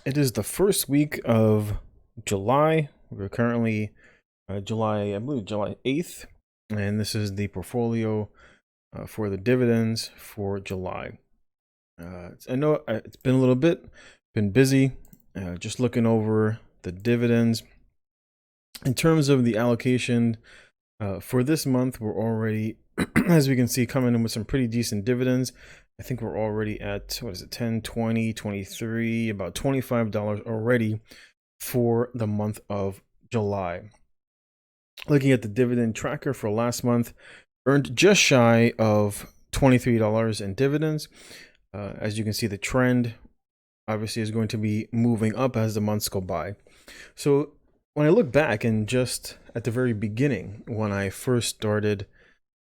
It is the first week of July. We're currently July, I believe July 8th, and this is the portfolio for the dividends for July. I know it's been a little bit, been busy, just looking over the dividends. In terms of the allocation for this month, we're already, as we can see, coming in with some pretty decent dividends. I think we're already at, what is it, 10, 20, 23, about $25 already for the month of July. Looking at the dividend tracker for last month, earned just shy of $23 in dividends. As you can see, the trend obviously is going to be moving up as the months go by. So when I look back and just at the very beginning, when I first started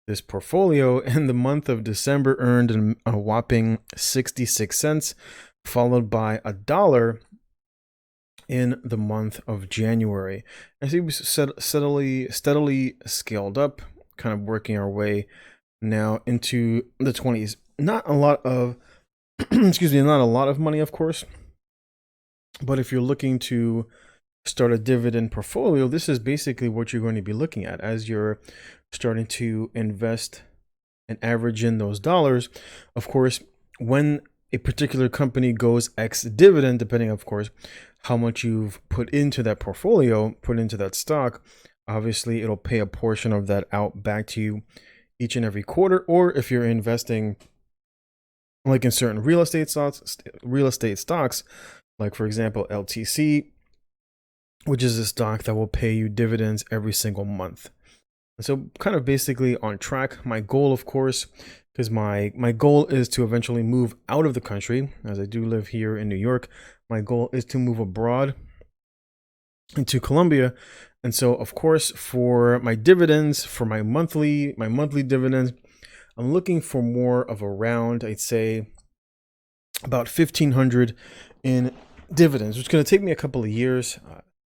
this portfolio, in the month of December earned a whopping 66 cents, followed by $1 in the month of January. As we steadily scaled up, kind of working our way now into the 20s. Not a lot of, excuse me, not a lot of money, of course. But if you're looking to start a dividend portfolio, this is basically what you're going to be looking at as you're starting to invest and average in those dollars. Of course, when a particular company goes ex dividend, depending, of course, how much you've put into that portfolio, put into that stock, obviously it'll pay a portion of that out back to you each and every quarter. Or if you're investing like in certain real estate stocks, like for example, LTC, which is a stock that will pay you dividends every single month. So kind of basically on track. My goal, of course, because my goal is to eventually move out of the country, as I do live here in New York. My goal is to move abroad into Colombia. And so, of course, for my dividends, for my monthly dividends, I'm looking for more of around, I'd say, about 1,500 in dividends, which is going to take me a couple of years.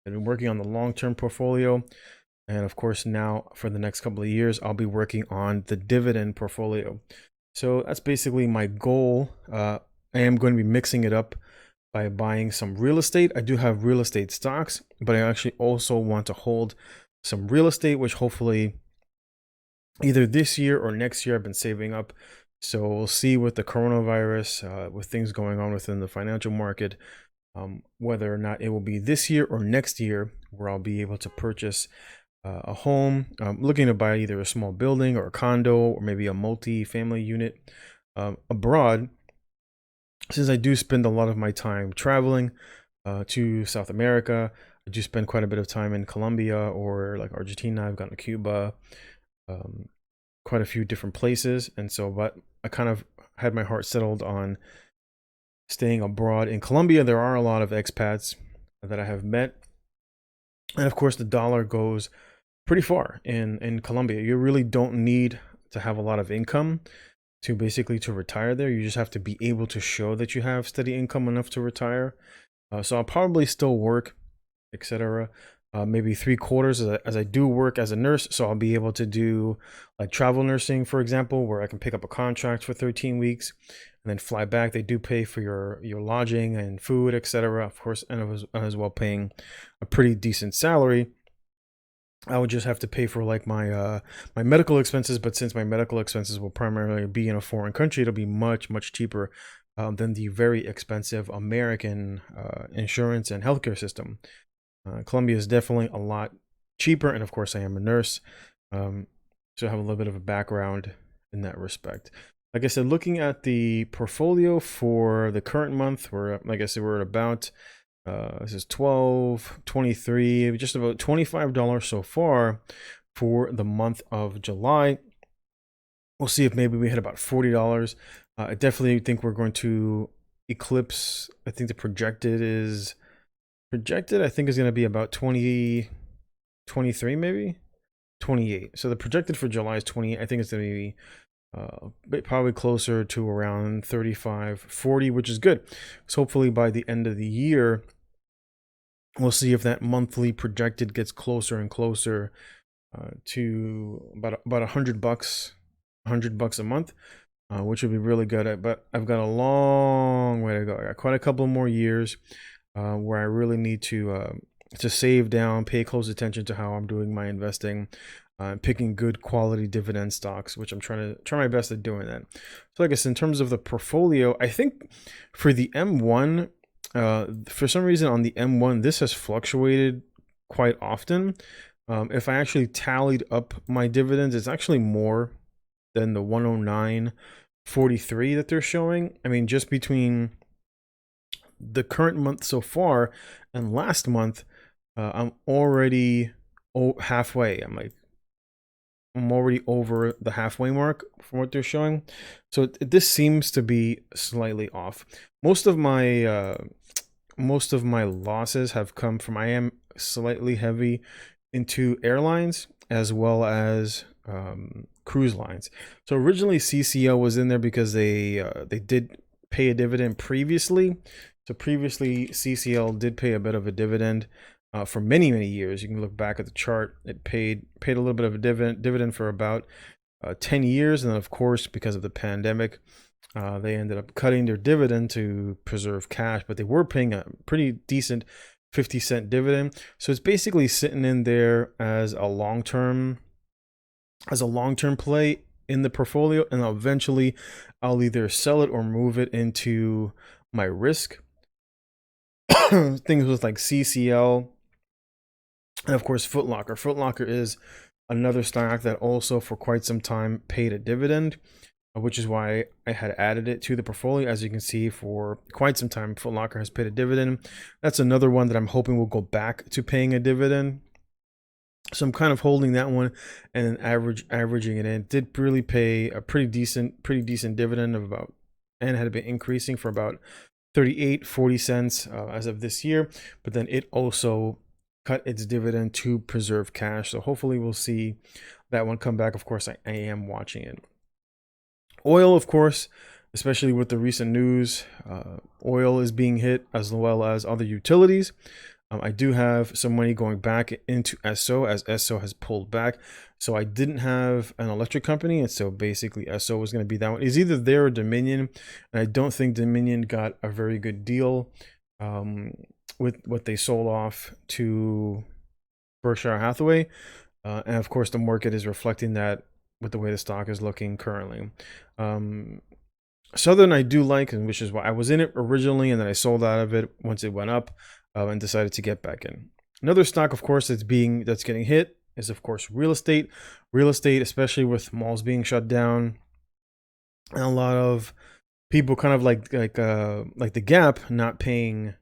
I've been working on the long-term portfolio. And of course, now for the next couple of years, I'll be working on the dividend portfolio. So that's basically my goal. I am going to be mixing it up by buying some real estate. I do have real estate stocks, but I actually also want to hold some real estate, which hopefully either this year or next year I've been saving up. So we'll see with the coronavirus, with things going on within the financial market, whether or not it will be this year or next year where I'll be able to purchase a home. I'm looking to buy either a small building or a condo or maybe a multi-family unit abroad, since I do spend a lot of my time traveling to South America. I do spend quite a bit of time in Colombia or like Argentina. I've gone to Cuba, quite a few different places. And so, but I kind of had my heart settled on staying abroad. In Colombia, there are a lot of expats that I have met. And of course, the dollar goes pretty far in Colombia. You really don't need to have a lot of income to basically to retire there. You just have to be able to show that you have steady income enough to retire. So I'll probably still work, etc. Maybe 3/4 as I do work as a nurse. So I'll be able to do like travel nursing, for example, where I can pick up a contract for 13 weeks and then fly back. They do pay for your lodging and food, etc. Of course, and as well paying a pretty decent salary. I would just have to pay for like my medical expenses, but since my medical expenses will primarily be in a foreign country, it'll be much cheaper than the very expensive American insurance and healthcare system. Colombia is definitely a lot cheaper, and of course, I am a nurse, so I have a little bit of a background in that respect. Like I said, looking at the portfolio for the current month, like I said, we're at about this is 12, 23, just about $25 so far for the month of July. We'll see if maybe we hit about $40. I definitely think we're going to eclipse. I think the projected, I think is going to be about 20, 23, maybe 28. So the projected for July is 20. I think it's going to be probably closer to around 35, 40, which is good. So hopefully by the end of the year, we'll see if that monthly projected gets closer and closer to about $100, $100 a month, which would be really good. But I've got a long way to go. I got quite a couple more years. where I really need to save down, pay close attention to how I'm doing my investing, picking good quality dividend stocks, which I'm trying my best at doing that. So I guess in terms of the portfolio, I think for the M1, for some reason on the M1, this has fluctuated quite often. If I actually tallied up my dividends, it's actually more than the 109.43 that they're showing. I mean, just between the current month so far and last month, I'm already halfway. I'm already over the halfway mark from what they're showing. So this seems to be slightly off. Most of my losses have come from, I am slightly heavy into airlines as well as cruise lines. So originally CCL was in there because they did pay a dividend previously. So previously CCL did pay a bit of a dividend for many years. You can look back at the chart. It paid a little bit of a dividend for about 10 years, and then of course because of the pandemic, they ended up cutting their dividend to preserve cash, but they were paying a pretty decent 50-cent dividend. So it's basically sitting in there as a long-term play in the portfolio, and eventually I'll either sell it or move it into my risk. Things with like CCL, and of course Foot Locker. Foot Locker is another stock that also for quite some time paid a dividend, which is why I had added it to the portfolio. As you can see, for quite some time, Foot Locker has paid a dividend. That's another one that I'm hoping will go back to paying a dividend. So I'm kind of holding that one and averaging it in. It did really pay a pretty decent dividend of about, and had been increasing for about 38.40 cents as of this year. But then it also cut its dividend to preserve cash. So hopefully we'll see that one come back. Of course, I am watching it. Oil, of course, especially with the recent news, oil is being hit as well as other utilities. I do have some money going back into ESSO as ESSO has pulled back. So I didn't have an electric company, and so basically ESSO was going to be that one. It's either there or Dominion, and I don't think Dominion got a very good deal with what they sold off to Berkshire Hathaway. And of course, the market is reflecting that with the way the stock is looking currently. Southern I do like, and which is why I was in it originally, and then I sold out of it once it went up, and decided to get back in. Another stock, of course, that's getting hit is of course real estate. Real estate, especially with malls being shut down, and a lot of people kind of like the Gap not paying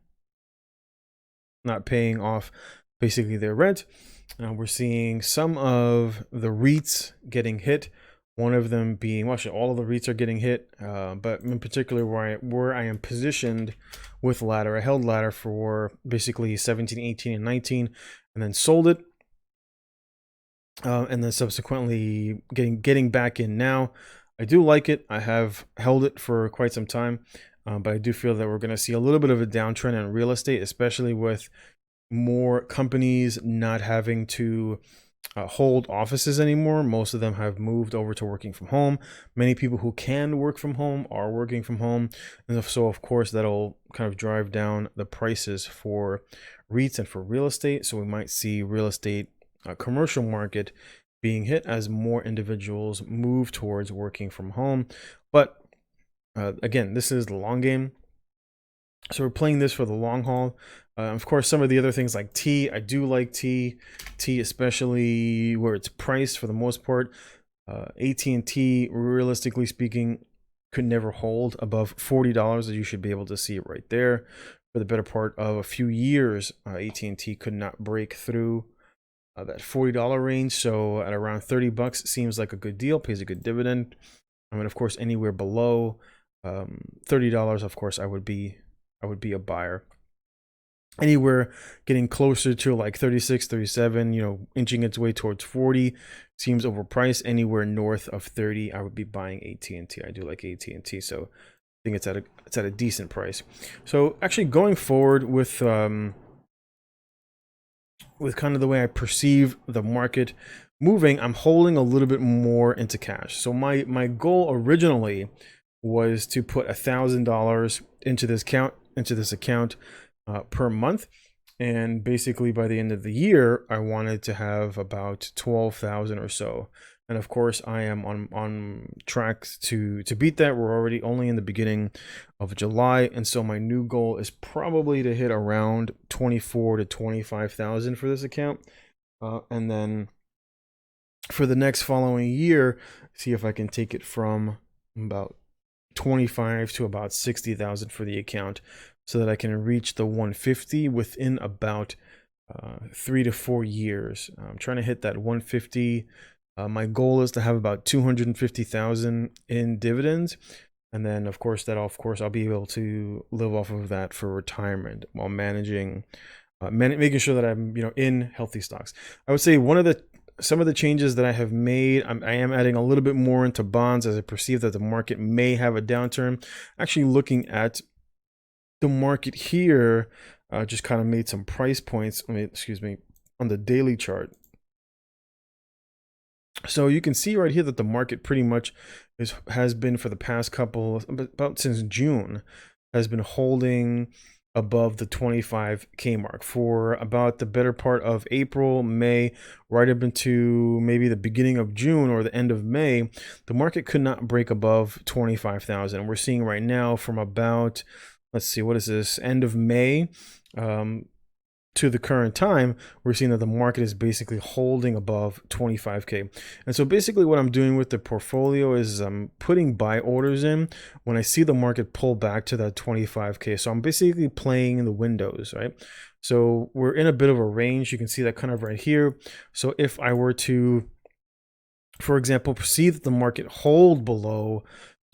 off basically their rent. We're seeing some of the REITs getting hit. One of them being, well, actually all of the REITs are getting hit, but in particular where I am positioned with Ladder. I held Ladder for basically 17, 18, and 19, and then sold it, and then subsequently getting back in now. I do like it. I have held it for quite some time, but I do feel that we're going to see a little bit of a downtrend in real estate, especially with more companies not having to hold offices anymore. Most of them have moved over to working from home. Many people who can work from home are working from home, and so of course that'll kind of drive down the prices for REITs and for real estate. So we might see real estate commercial market being hit as more individuals move towards working from home. But again, this is the long game, so we're playing this for the long haul. Of course, some of the other things like tea, I do like tea, especially where it's priced for the most part. AT&T, realistically speaking, could never hold above $40. You should be able to see it right there. For the better part of a few years, AT&T could not break through that $40 range. So at around $30 seems like a good deal, pays a good dividend. I mean, of course, anywhere below $30, of course, I would be a buyer. Anywhere getting closer to like 36, 37, inching its way towards 40 seems overpriced. Anywhere north of 30, I would be buying AT&T. I do like AT&T, so I think it's at a decent price. So actually going forward with kind of the way I perceive the market moving, I'm holding a little bit more into cash. So my goal originally was to put $1,000 into this account per month. And basically by the end of the year, I wanted to have about 12,000 or so. And of course, I am on track to beat that. We're already only in the beginning of July, and so my new goal is probably to hit around 24 to 25,000 for this account, and then for the next following year, see if I can take it from about 25 to about 60,000 for the account, so that I can reach the 150 within about 3 to 4 years. I'm trying to hit that 150. My goal is to have about 250,000 in dividends, and then of course I'll be able to live off of that for retirement while managing, making sure that I'm in healthy stocks. I would say some of the changes that I have made, I am adding a little bit more into bonds as I perceive that the market may have a downturn. Actually, looking at the market here, just kind of made some price points. Excuse me, on the daily chart. So you can see right here that the market pretty much has been for the past couple, about since June, has been holding above the 25K mark for about the better part of April, May, right up into maybe the beginning of June or the end of May. The market could not break above 25,000. We're seeing right now from about, let's see, what is this, end of May to the current time, we're seeing that the market is basically holding above 25K. And so basically what I'm doing with the portfolio is I'm putting buy orders in when I see the market pull back to that 25K. So I'm basically playing in the windows, right? So we're in a bit of a range. You can see that kind of right here. So if I were to, for example, perceive that the market hold below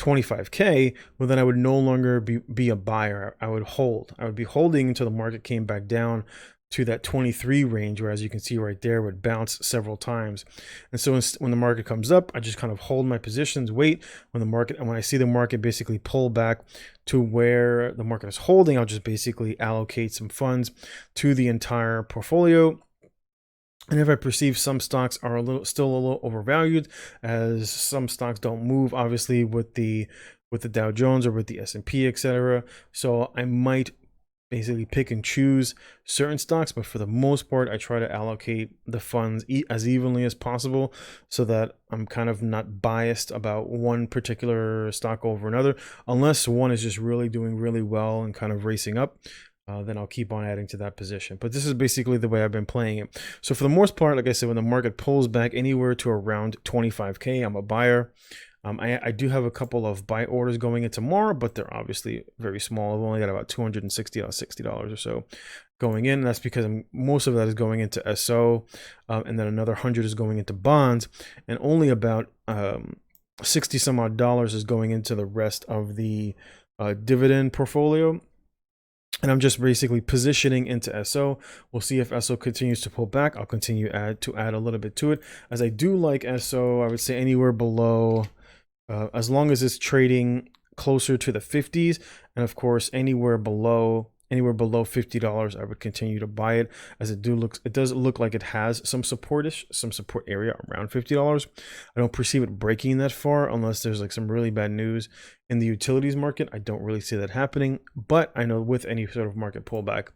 25K, well, then I would no longer be a buyer. I would hold. I would be holding until the market came back down to that 23 range, where, as you can see right there, would bounce several times. And so when the market comes up, I just kind of hold my positions, wait when I see the market basically pull back to where the market is holding, I'll just basically allocate some funds to the entire portfolio. And if I perceive some stocks are still a little overvalued, as some stocks don't move, obviously with the Dow Jones or with the S&P, etc. So I might basically pick and choose certain stocks, but for the most part, I try to allocate the funds as evenly as possible, so that I'm kind of not biased about one particular stock over another, unless one is just really doing really well and kind of racing up. Then I'll keep on adding to that position. But this is basically the way I've been playing it. So for the most part, like I said, when the market pulls back anywhere to around 25K, I'm a buyer. I do have a couple of buy orders going in tomorrow, but they're obviously very small. I've only got about $260 or so going in. That's because most of that is going into SO, and then another 100 is going into bonds, and only about 60 some odd dollars is going into the rest of the dividend portfolio. And I'm just basically positioning into SO. We'll see if SO continues to pull back. I'll continue to add a little bit to it, as I do like SO. I would say anywhere below, as long as it's trading closer to the 50s, and of course anywhere below $50, I would continue to buy it, as it does look like it has some support area around $50. I don't perceive it breaking that far unless there's like some really bad news in the utilities market. I don't really see that happening, but I know with any sort of market pullback,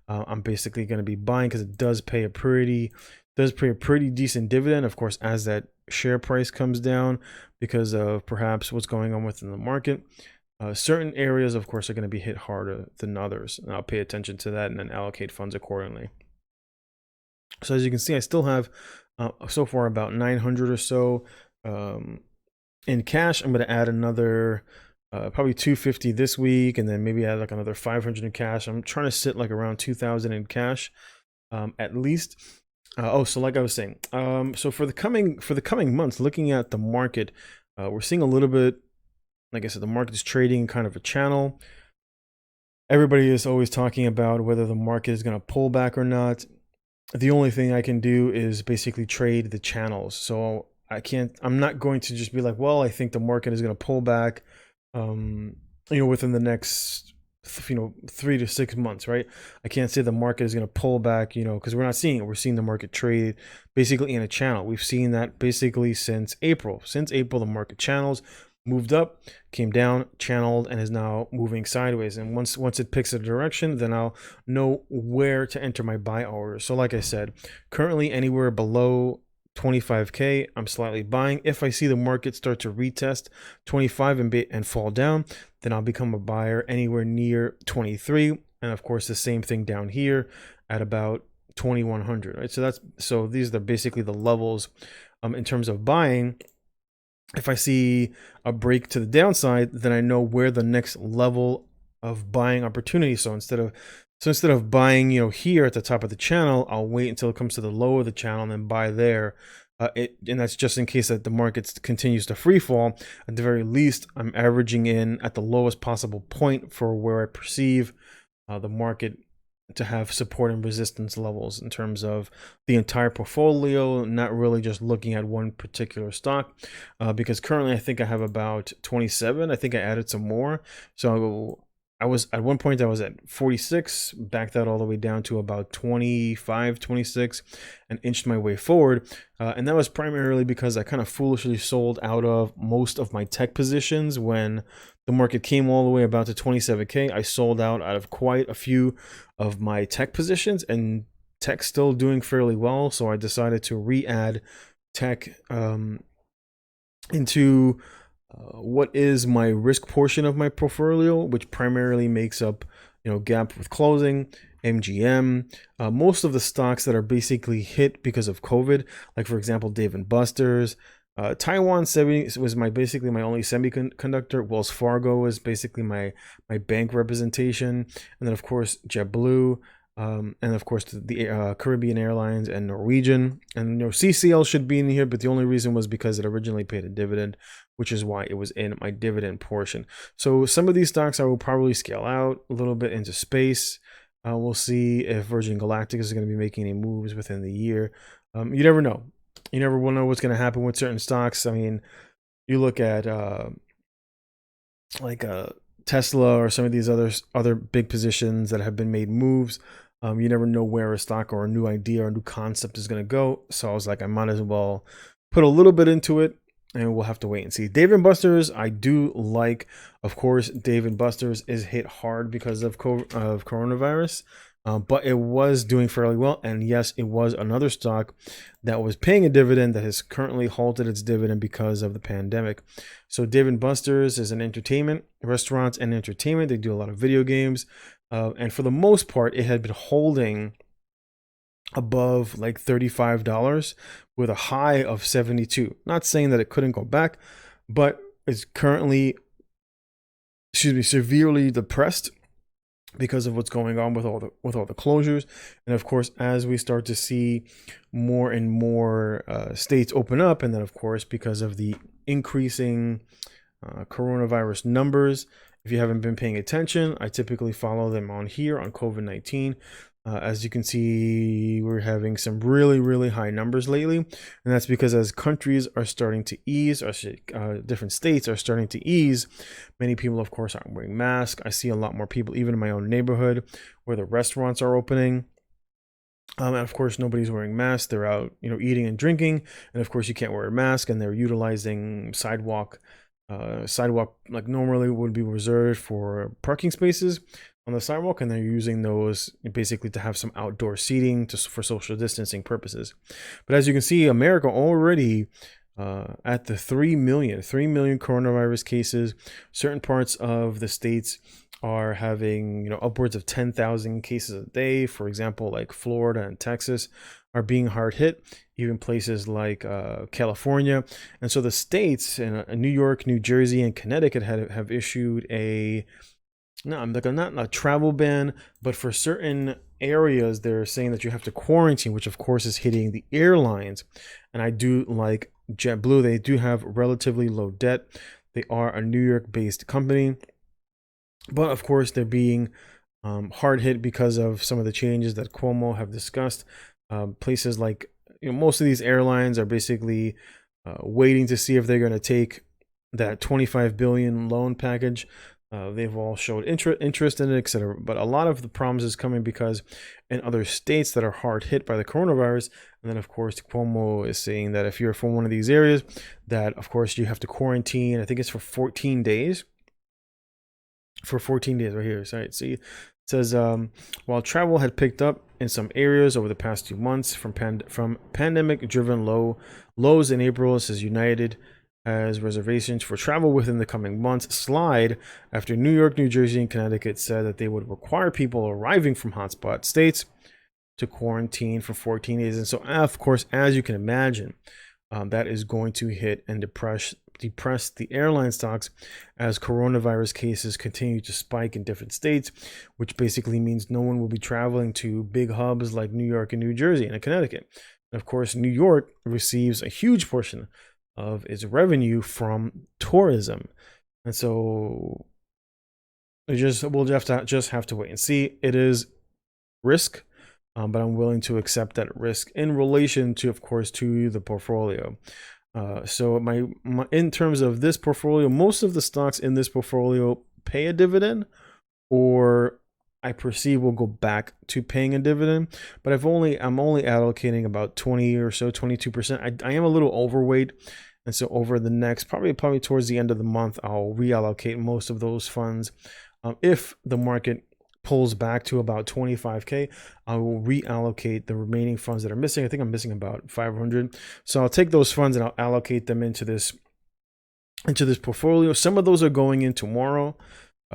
I'm basically going to be buying, because it does pay a pretty decent dividend. Of course, as that share price comes down because of perhaps what's going on within the market, certain areas, of course, are going to be hit harder than others, and I'll pay attention to that and then allocate funds accordingly. So as you can see, I still have so far about 900 or so in cash. I'm going to add another probably 250 this week, and then maybe add like another 500 in cash. I'm trying to sit like around 2,000 in cash at least. So like I was saying, so for the coming months, looking at the market, we're seeing a little bit, like I said, the market is trading kind of a channel. Everybody is always talking about whether the market is going to pull back or not. The only thing I can do is basically trade the channels. So I'm not going to just be like, well, I think the market is going to pull back, within the next 3 to 6 months, right? I can't say the market is going to pull back, because we're not seeing it. We're seeing the market trade basically in a channel. We've seen that basically since April. The market channels moved up, came down, channeled, and is now moving sideways. And once it picks a direction, then I'll know where to enter my buy orders. So like I said, currently anywhere below 25K, I'm slightly buying. If I see the market start to retest 25 and fall down, then I'll become a buyer anywhere near 23. And of course, the same thing down here at about 2100, right? So these are basically the levels in terms of buying. If I see a break to the downside, then I know where the next level of buying opportunity. So instead of buying, here at the top of the channel, I'll wait until it comes to the low of the channel and then buy there. And that's just in case that the market continues to free fall. At the very least, I'm averaging in at the lowest possible point for where I perceive the market to have support and resistance levels in terms of the entire portfolio, not really just looking at one particular stock, because currently I think I have about 27. I think I added some more. So I was at one point I was at 46, backed that all the way down to about 25, 26, and inched my way forward. And that was primarily because I kind of foolishly sold out of most of my tech positions when the market came all the way about to 27K. I sold out of quite a few of my tech positions, and tech's still doing fairly well. So I decided to re-add tech into what is my risk portion of my portfolio, which primarily makes up, gap with closing, MGM, most of the stocks that are basically hit because of COVID, like for example, Dave & Buster's. Taiwan 70 was basically my only semiconductor. Wells Fargo was basically my bank representation, and then of course JetBlue, and of course the Caribbean Airlines and Norwegian, and CCL should be in here, but the only reason was because it originally paid a dividend, which is why it was in my dividend portion. So some of these stocks I will probably scale out a little bit into space. We'll see if Virgin Galactic is going to be making any moves within the year. You never know. You never will know what's going to happen with certain stocks. I mean, you look at Tesla or some of these other big positions that have been made moves. You never know where a stock or a new idea or a new concept is going to go. So I was like, I might as well put a little bit into it, and we'll have to wait and see. Dave & Buster's, I do like. Of course, Dave & Buster's is hit hard because of coronavirus. But it was doing fairly well. And yes, it was another stock that was paying a dividend that has currently halted its dividend because of the pandemic. So Dave & Buster's is an entertainment, restaurants and entertainment. They do a lot of video games. And for the most part, it had been holding above like $35 with a high of 72. Not saying that it couldn't go back, but it's currently, severely depressed because of what's going on with all the closures. And of course, as we start to see more and more states open up, and then of course because of the increasing coronavirus numbers, if you haven't been paying attention, I typically follow them on here on COVID-19. As you can see, we're having some really high numbers lately, and that's because as countries are starting to ease, or different states are starting to ease, many people of course aren't wearing masks. I see a lot more people even in my own neighborhood where the restaurants are opening, and of course nobody's wearing masks. They're out eating and drinking, and of course you can't wear a mask, and they're utilizing sidewalk like normally would be reserved for parking spaces on the sidewalk, and they're using those basically to have some outdoor seating for social distancing purposes. But as you can see, America already at the 3 million coronavirus cases. Certain parts of the states are having upwards of 10,000 cases a day. For example, like Florida and Texas are being hard hit, even places like California. And so the states in New York, New Jersey, and Connecticut have issued not a travel ban, but for certain areas they're saying that you have to quarantine, which of course is hitting the airlines. And I do like JetBlue. They do have relatively low debt. They are a New York based company, but of course they're being hard hit because of some of the changes that Cuomo have discussed. Places like most of these airlines are basically waiting to see if they're going to take that $25 billion loan package They've all showed interest in it, etc. But a lot of the problems is coming because in other states that are hard hit by the coronavirus, and then of course Cuomo is saying that if you're from one of these areas, that of course you have to quarantine. I think it's for 14 days. For 14 days right here. So see, it says while travel had picked up in some areas over the past 2 months from pandemic-driven lows in April, it says United as reservations for travel within the coming months slide after New York, New Jersey, and Connecticut said that they would require people arriving from hotspot states to quarantine for 14 days. And so, of course, as you can imagine, that is going to hit and depress the airline stocks as coronavirus cases continue to spike in different states, which basically means no one will be traveling to big hubs like New York and New Jersey and Connecticut. And of course, New York receives a huge portion of its revenue from tourism, and so we'll just have to wait and see. It is risk, but I'm willing to accept that risk in relation to, of course, to the portfolio. So my in terms of this portfolio, most of the stocks in this portfolio pay a dividend, or I perceive will go back to paying a dividend. But I'm only allocating about 20 or so, 22%. I am a little overweight. And so over the next, probably towards the end of the month, I'll reallocate most of those funds. If the market pulls back to about 25K, I will reallocate the remaining funds that are missing. I think I'm missing about 500. So I'll take those funds and I'll allocate them into this portfolio. Some of those are going in tomorrow.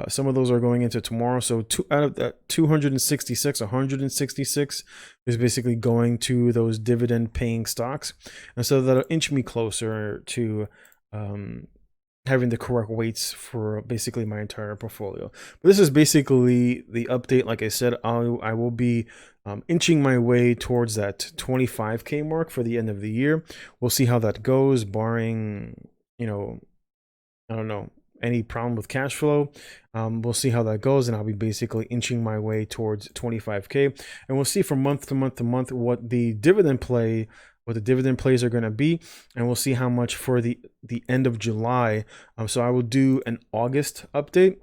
Some of those are going into tomorrow. So out of that 266, 166 is basically going to those dividend paying stocks. And so that'll inch me closer to having the correct weights for basically my entire portfolio. But this is basically the update. Like I said, I will be inching my way towards that 25K mark for the end of the year. We'll see how that goes, barring, I don't know, any problem with cash flow. We'll see how that goes, and I'll be basically inching my way towards 25K, and we'll see from month to month what the dividend plays are going to be, and we'll see how much for the end of July. So I will do an August update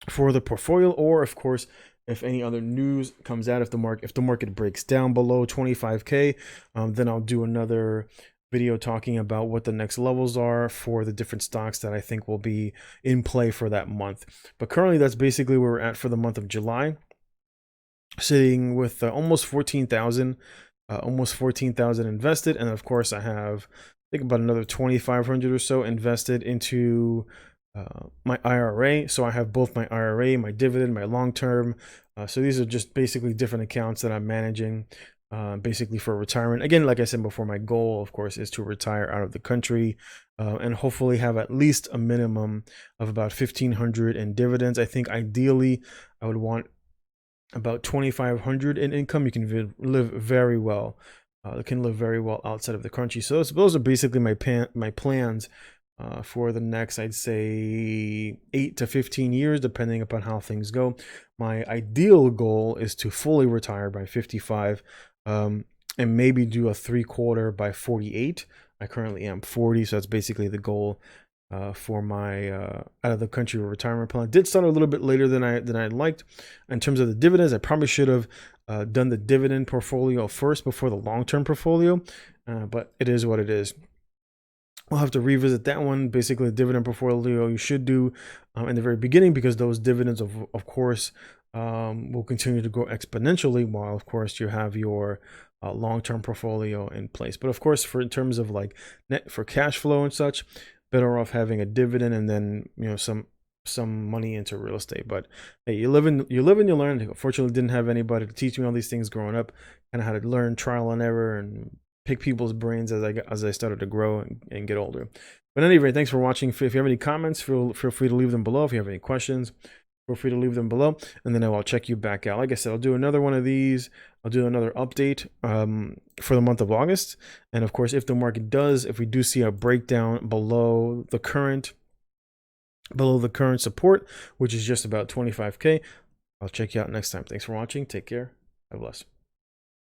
for the portfolio, or of course, if any other news comes out, if the market breaks down below 25K, then I'll do another video talking about what the next levels are for the different stocks that I think will be in play for that month. But currently, that's basically where we're at for the month of July, sitting with almost 14,000 invested. And of course, I have, I think, about another 2,500 or so invested into my IRA. So I have both my IRA, my dividend, my long-term. So these are just basically different accounts that I'm managing basically for retirement. Again, like I said before, my goal, of course, is to retire out of the country and hopefully have at least a minimum of about 1,500 in dividends. I think ideally I would want about 2,500 in income. You can live very well. Outside of the country. So those are basically my plans for the next, I'd say, 8 to 15 years, depending upon how things go. My ideal goal is to fully retire by 55, and maybe do a 3/4 by 48. I currently am 40, so that's basically the goal for my out of the country retirement plan. I did start a little bit later than I liked. In terms of the dividends, I probably should have done the dividend portfolio first before the long-term portfolio, but it is what it is. We'll have to revisit that one. Basically, the dividend portfolio you should do in the very beginning, because those dividends, of course, will continue to grow exponentially, while of course you have your long-term portfolio in place. But of course, in terms of like net for cash flow and such, better off having a dividend and then some money into real estate. But hey, you live and you learn. Unfortunately, didn't have anybody to teach me all these things growing up. Kind of had to learn trial and error and pick people's brains as I started to grow and get older. But anyway, thanks for watching. If you have any comments, feel free to leave them below. If you have any questions, feel free to leave them below, and then I'll check you back out. Like I said, I'll do another one of these. I'll do another update for the month of August. And of course, if we do see a breakdown below the current support, which is just about 25K, I'll check you out next time. Thanks for watching. Take care. God bless.